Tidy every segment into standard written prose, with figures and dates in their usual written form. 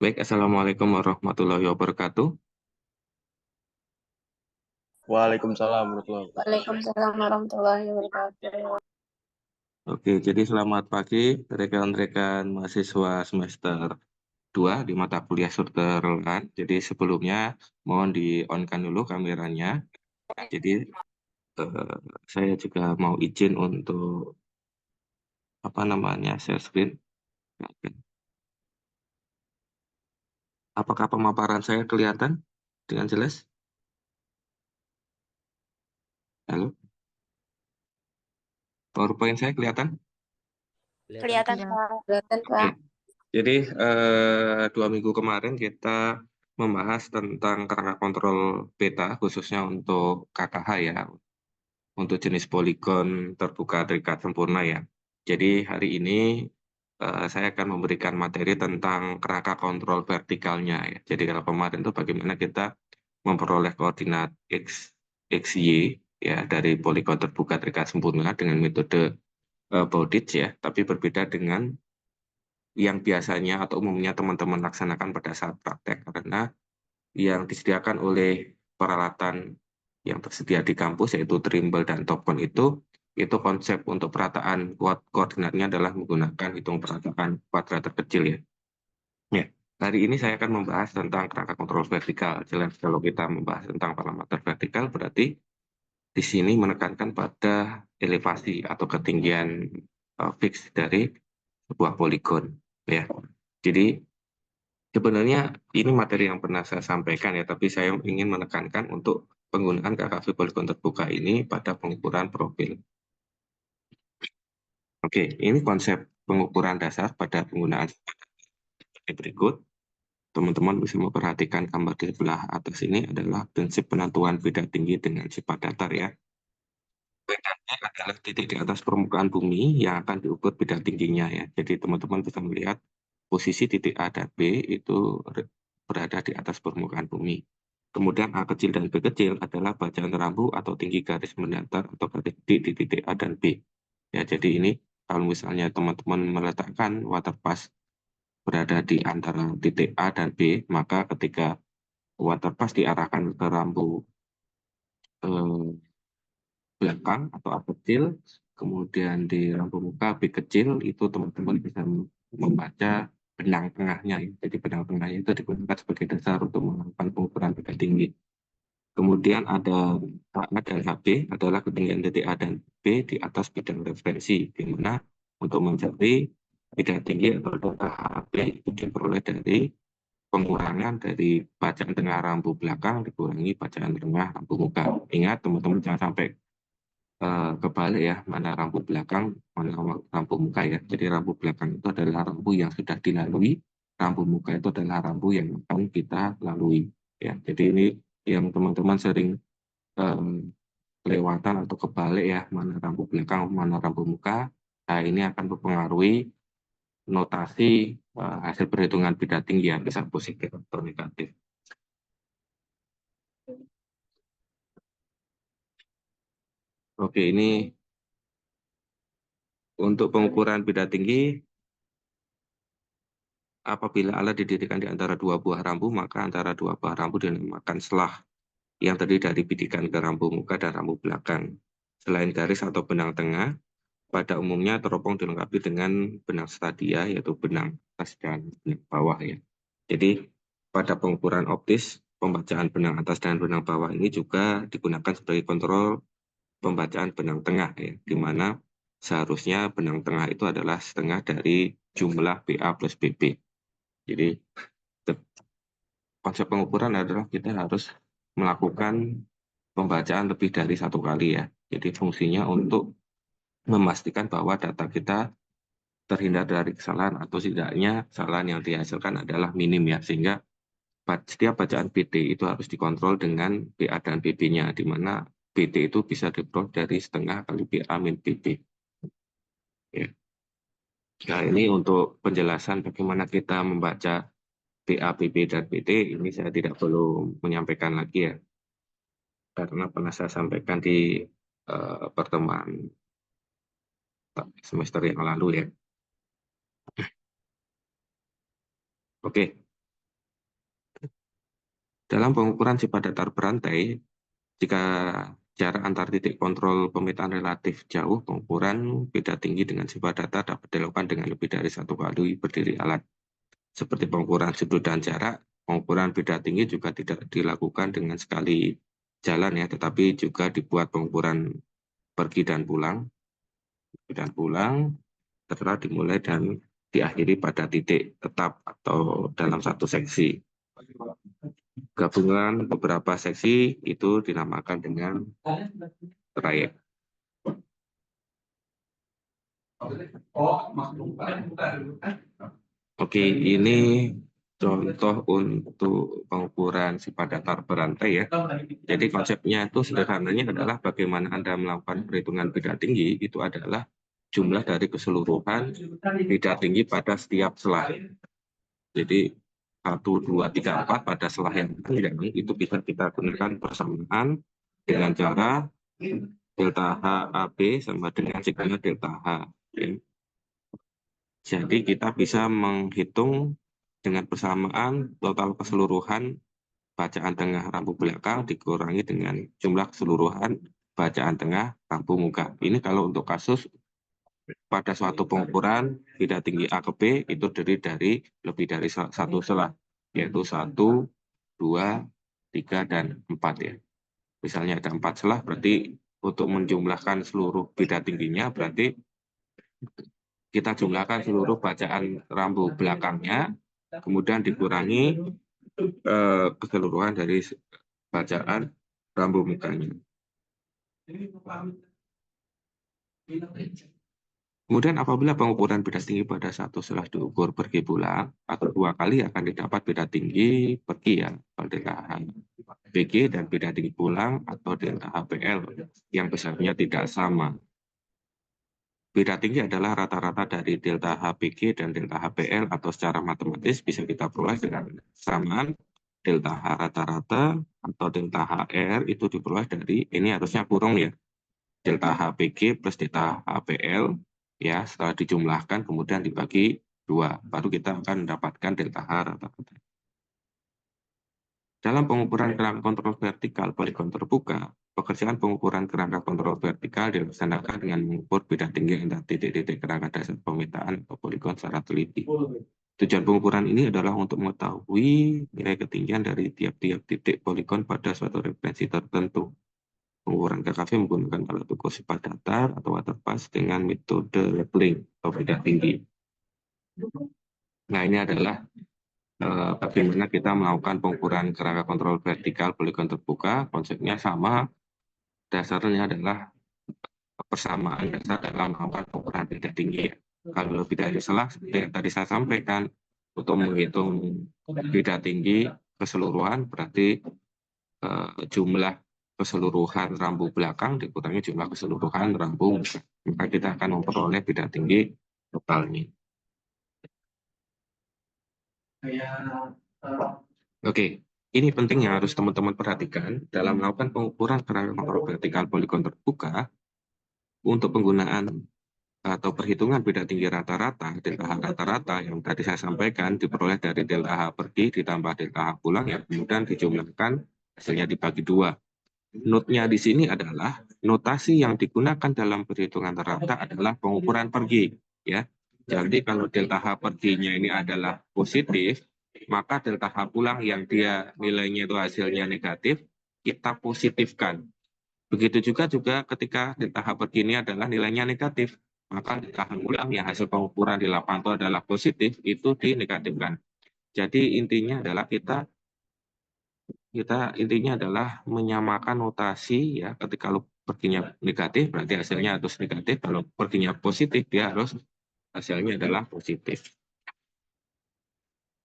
Baik, Assalamualaikum warahmatullahi wabarakatuh. Waalaikumsalam warahmatullahi wabarakatuh. Waalaikumsalam warahmatullahi wabarakatuh. Oke, jadi selamat pagi rekan-rekan mahasiswa semester 2 di mata kuliah Surterland. Jadi sebelumnya mohon di-on-kan dulu kameranya. Jadi eh, saya juga mau izin untuk share screen. Oke. Apakah pemaparan saya kelihatan dengan jelas? Halo, PowerPoint saya kelihatan? Kelihatan, Pak. Kelihatan, Oke. Pak. Jadi 2 minggu kemarin kita membahas tentang kerangka kontrol beta khususnya untuk KKH ya, untuk jenis poligon terbuka terikat sempurna ya. Jadi hari ini saya akan memberikan materi tentang kerangka kontrol vertikalnya ya. Jadi kalau kemarin itu bagaimana kita memperoleh koordinat X, Y ya dari poligon terbuka terikat sempurna dengan metode Bowditch ya, tapi berbeda dengan yang biasanya atau umumnya teman-teman laksanakan pada saat praktek, karena yang disediakan oleh peralatan yang tersedia di kampus yaitu Trimble dan Topcon itu konsep untuk perataan koordinatnya adalah menggunakan hitung perataan kuadrat terkecil ya. Ya, hari ini saya akan membahas tentang kerangka kontrol vertikal. Jelas kalau kita membahas tentang parameter vertikal berarti di sini menekankan pada elevasi atau ketinggian fix dari sebuah poligon ya. Jadi sebenarnya ini materi yang pernah saya sampaikan ya, tapi saya ingin menekankan untuk penggunaan KKV poligon terbuka ini pada pengukuran profil. Oke, ini konsep pengukuran dasar pada penggunaan seperti berikut. Teman-teman bisa memperhatikan gambar di sebelah atas ini adalah prinsip penentuan beda tinggi dengan sifat datar ya. Bedanya adalah titik di atas permukaan bumi yang akan diukur beda tingginya ya. Jadi teman-teman bisa melihat posisi titik A dan B itu berada di atas permukaan bumi. Kemudian A kecil dan B kecil adalah bacaan rambu atau tinggi garis mendatar atau garis di titik A dan B. Ya, jadi ini kalau misalnya teman-teman meletakkan waterpass berada di antara titik A dan B, maka ketika waterpass diarahkan ke rambu eh, belakang atau A kecil, kemudian di lampu muka B kecil, itu teman-teman bisa membaca benang tengahnya. Jadi benang tengahnya itu digunakan sebagai dasar untuk melakukan pengukuran beda tinggi. Kemudian ada HA dan HB adalah ketinggian titik A dan B di atas bidang referensi, di mana untuk mencari bidang tinggi atau data HB itu diperoleh dari pengurangan dari bacaan tengah rambu belakang dikurangi bacaan tengah rambu muka. Ingat teman-teman jangan sampai kebalik ya, mana rambu belakang, mana rambu muka ya. Jadi rambu belakang itu adalah rambu yang sudah dilalui, rambu muka itu adalah rambu yang akan kita lalui. Ya, jadi ini yang teman-teman sering em, kelewatan atau kebalik ya, mana rambu belakang, mana rambu muka. Nah, ini akan mempengaruhi notasi hasil perhitungan beda tinggi yang bisa positif atau negatif. Oke, ini untuk pengukuran beda tinggi. Apabila alat didirikan di antara dua buah rambu, maka antara dua buah rambu dinamakan selah yang terdiri dari bidikan ke rambu muka dan rambu belakang. Selain garis atau benang tengah, pada umumnya teropong dilengkapi dengan benang stadia, yaitu benang atas dan benang bawah ya. Jadi pada pengukuran optis, pembacaan benang atas dan benang bawah ini juga digunakan sebagai kontrol pembacaan benang tengah ya, di mana seharusnya benang tengah itu adalah setengah dari jumlah BA plus BB. Jadi konsep pengukuran adalah kita harus melakukan pembacaan lebih dari satu kali ya. Jadi fungsinya untuk memastikan bahwa data kita terhindar dari kesalahan atau setidaknya kesalahan yang dihasilkan adalah minim ya. Sehingga setiap bacaan BD itu harus dikontrol dengan BA dan BB-nya, di mana BD itu bisa diperoleh dari setengah kali BA min BB. Ya. Nah, ini untuk penjelasan bagaimana kita membaca BA, BB, dan BD, ini saya tidak perlu menyampaikan lagi ya, karena pernah saya sampaikan di pertemuan semester yang lalu ya. Oke, Dalam pengukuran sifat datar berantai, jika jarak antar titik kontrol pemetaan relatif jauh, pengukuran beda tinggi dengan sifat datar dapat dilakukan dengan lebih dari satu kali berdiri alat. Seperti pengukuran sudut dan jarak, pengukuran beda tinggi juga tidak dilakukan dengan sekali jalan ya, tetapi juga dibuat pengukuran pergi dan pulang, terserah dimulai dan diakhiri pada titik tetap atau dalam satu seksi. Gabungan beberapa seksi itu dinamakan dengan trayek. Oke, ini contoh untuk pengukuran sifat datar berantai ya. Jadi konsepnya itu sederhananya adalah bagaimana Anda melakukan perhitungan beda tinggi itu adalah jumlah dari keseluruhan beda tinggi pada setiap selah. Jadi 1, 2, 3, 4 pada selah yang panjang itu bisa kita gunakan persamaan dengan cara delta H AB sama dengan sigma delta H. Jadi kita bisa menghitung dengan persamaan total keseluruhan bacaan tengah rambu belakang dikurangi dengan jumlah keseluruhan bacaan tengah rambu muka. Ini kalau untuk kasus pada suatu pengukuran beda tinggi A ke B itu terdiri dari lebih dari satu selah, yaitu 1, 2, 3, dan 4 ya. Misalnya ada 4 selah, berarti untuk menjumlahkan seluruh beda tingginya berarti kita jumlahkan seluruh bacaan rambu belakangnya, kemudian dikurangi keseluruhan dari bacaan rambu mukanya. Kemudian apabila pengukuran beda tinggi pada satu selah diukur pergi pulang, atau 2 kali akan didapat beda tinggi pergi ya, delta HPG dan beda tinggi pulang atau delta HPL yang besarnya tidak sama. Beda tinggi adalah rata-rata dari delta HPG dan delta HPL atau secara matematis bisa kita peroleh dengan kesamaan delta H rata-rata atau delta HR itu diperoleh dari, ini harusnya kurung ya, delta HPG plus delta HPL ya, setelah dijumlahkan kemudian dibagi 2, baru kita akan mendapatkan delta H rata-rata. Dalam pengukuran kerangka kontrol vertikal poligon terbuka, pekerjaan pengukuran kerangka kontrol vertikal dilaksanakan dengan mengukur beda tinggi antara titik-titik kerangka dasar pemetaan atau poligon secara teliti. Tujuan pengukuran ini adalah untuk mengetahui nilai ketinggian dari tiap-tiap titik poligon pada suatu referensi tertentu. Pengukuran KKV menggunakan alat ukur sifat datar atau waterpass dengan metode leveling atau beda tinggi. Nah, ini adalah bagaimana kita melakukan pengukuran kerangka kontrol vertikal poligon terbuka. Konsepnya sama, dasarnya adalah persamaan dasar dalam melakukan pengukuran beda tinggi. Kalau lebih dari selah, seperti yang tadi saya sampaikan, untuk menghitung beda tinggi keseluruhan berarti jumlah keseluruhan rambu belakang dikurangi jumlah keseluruhan rambu, maka kita akan memperoleh beda tinggi totalnya. Oke, ini penting yang harus teman-teman perhatikan dalam melakukan pengukuran kerangka kontrol vertikal poligon terbuka untuk penggunaan atau perhitungan beda tinggi rata-rata, delta H rata-rata yang tadi saya sampaikan diperoleh dari delta H pergi ditambah delta H pulang yang kemudian dijumlahkan hasilnya dibagi 2. Notnya di sini adalah notasi yang digunakan dalam perhitungan rata adalah pengukuran pergi ya. Jadi kalau delta H perginya ini adalah positif, maka delta H pulang yang dia nilainya itu hasilnya negatif, kita positifkan. Begitu juga ketika delta H pergi ini adalah nilainya negatif, maka delta H pulang yang hasil pengukuran di lapangan itu adalah positif, itu dinegatifkan. Jadi intinya adalah kita intinya adalah menyamakan notasi ya, ketika kalau perginya negatif berarti hasilnya harus negatif, kalau perginya positif dia harus hasilnya adalah positif.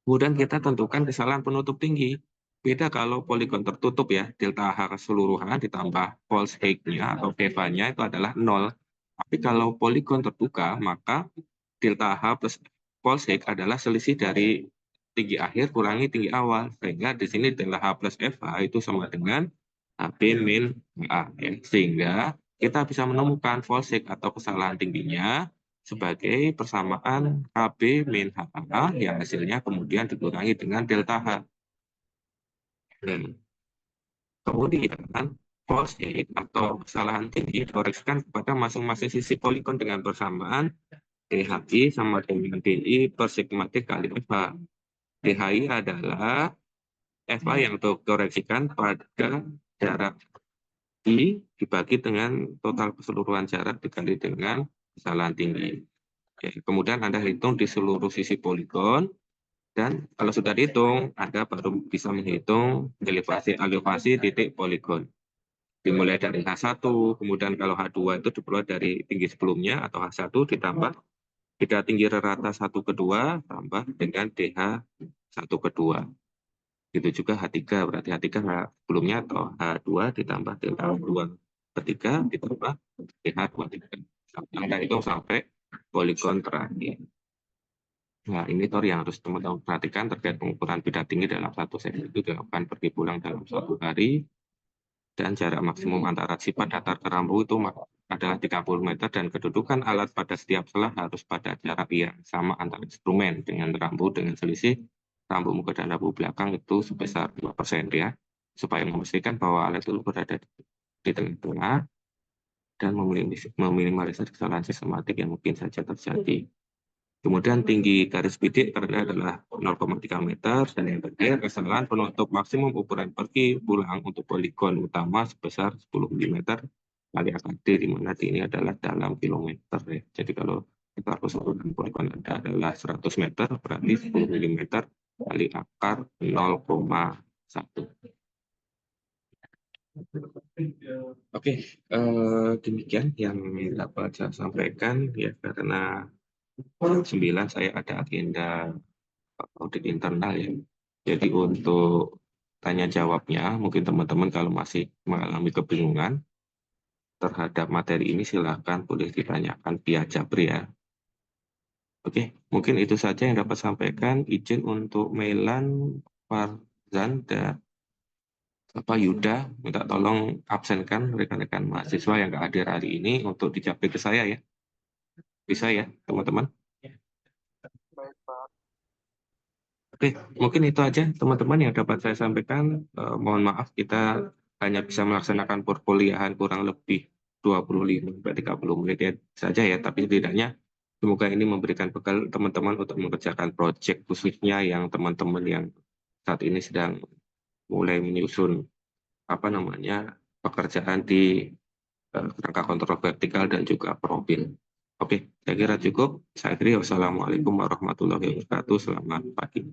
Kemudian kita tentukan kesalahan penutup tinggi. Beda kalau poligon tertutup ya, delta H keseluruhan ditambah false height-nya atau keva-nya itu adalah 0. Tapi kalau poligon terbuka maka delta H plus false height adalah selisih dari tinggi akhir kurangi tinggi awal, sehingga di sini delta H plus FH itu sama dengan HB min A ya. Sehingga kita bisa menemukan false height atau kesalahan tingginya sebagai persamaan HB min HA yang hasilnya kemudian dikurangi dengan delta H. Nah, kemudian posisi atau kesalahan tinggi dikoreksikan kepada masing-masing sisi poligon dengan persamaan DHI sama dengan DI per sigmatik kali FH. DHI adalah FH yang dikoreksikan pada jarak I dibagi dengan total keseluruhan jarak dikali dengan kesalahan tinggi. Ya, kemudian Anda hitung di seluruh sisi poligon, dan kalau sudah dihitung, Anda baru bisa menghitung elevasi titik poligon. Dimulai dari H1, kemudian kalau H2 itu diperoleh dari tinggi sebelumnya atau H1 ditambah jika tinggi rata satu kedua tambah dengan DH satu kedua. Itu juga H3, berarti H3 sebelumnya atau H2 ditambah DH 2 ketiga ditambah DH 23. Anda hitung sampai poligon terakhir. Nah, ini yang harus teman-teman perhatikan terkait pengukuran beda tinggi dalam satu sesi itu dilakukan pergi pulang dalam suatu hari. Dan jarak maksimum antara sifat datar ke rambu itu adalah 30 meter dan kedudukan alat pada setiap selah harus pada jarak yang sama antara instrumen dengan rambu dengan selisih rambu muka dan rambu belakang itu sebesar 2% ya, supaya memastikan bahwa alat itu berada di tengah-tengah dan meminimalisir kesalahan sistematik yang mungkin saja terjadi. Kemudian tinggi garis bidik adalah 0,3 meter, dan yang terakhir kesalahan penutup maksimum ukuran pergi pulang untuk poligon utama sebesar 10 mm kali akar D, di mana D ini adalah dalam kilometer ya. Jadi kalau kita keseluruhan poligon adalah 100 meter, berarti 10 mm kali akar 0,1. Oke, demikian yang dapat saya sampaikan ya, karena 9 saya ada agenda audit internal ya. Jadi untuk tanya jawabnya, mungkin teman-teman kalau masih mengalami kebingungan terhadap materi ini, silahkan boleh ditanyakan via Jabri ya. Oke, mungkin itu saja yang dapat sampaikan. Izin untuk Melan, Farzan, dan Bapak Yuda, minta tolong absenkan rekan-rekan mahasiswa yang nggak hadir hari ini untuk di Jabri ke saya ya. Bisa ya, teman-teman? Oke, mungkin itu aja teman-teman yang dapat saya sampaikan. Mohon maaf kita hanya bisa melaksanakan perkuliahan kurang lebih 25-30 menit saja ya, tapi setidaknya semoga ini memberikan bekal teman-teman untuk mengerjakan proyek khususnya yang teman-teman yang saat ini sedang mulai menyusun pekerjaan di rangka kontrol vertikal dan juga profil. Oke, saya kira cukup. Saya akhiri. Wassalamualaikum warahmatullahi wabarakatuh. Selamat pagi.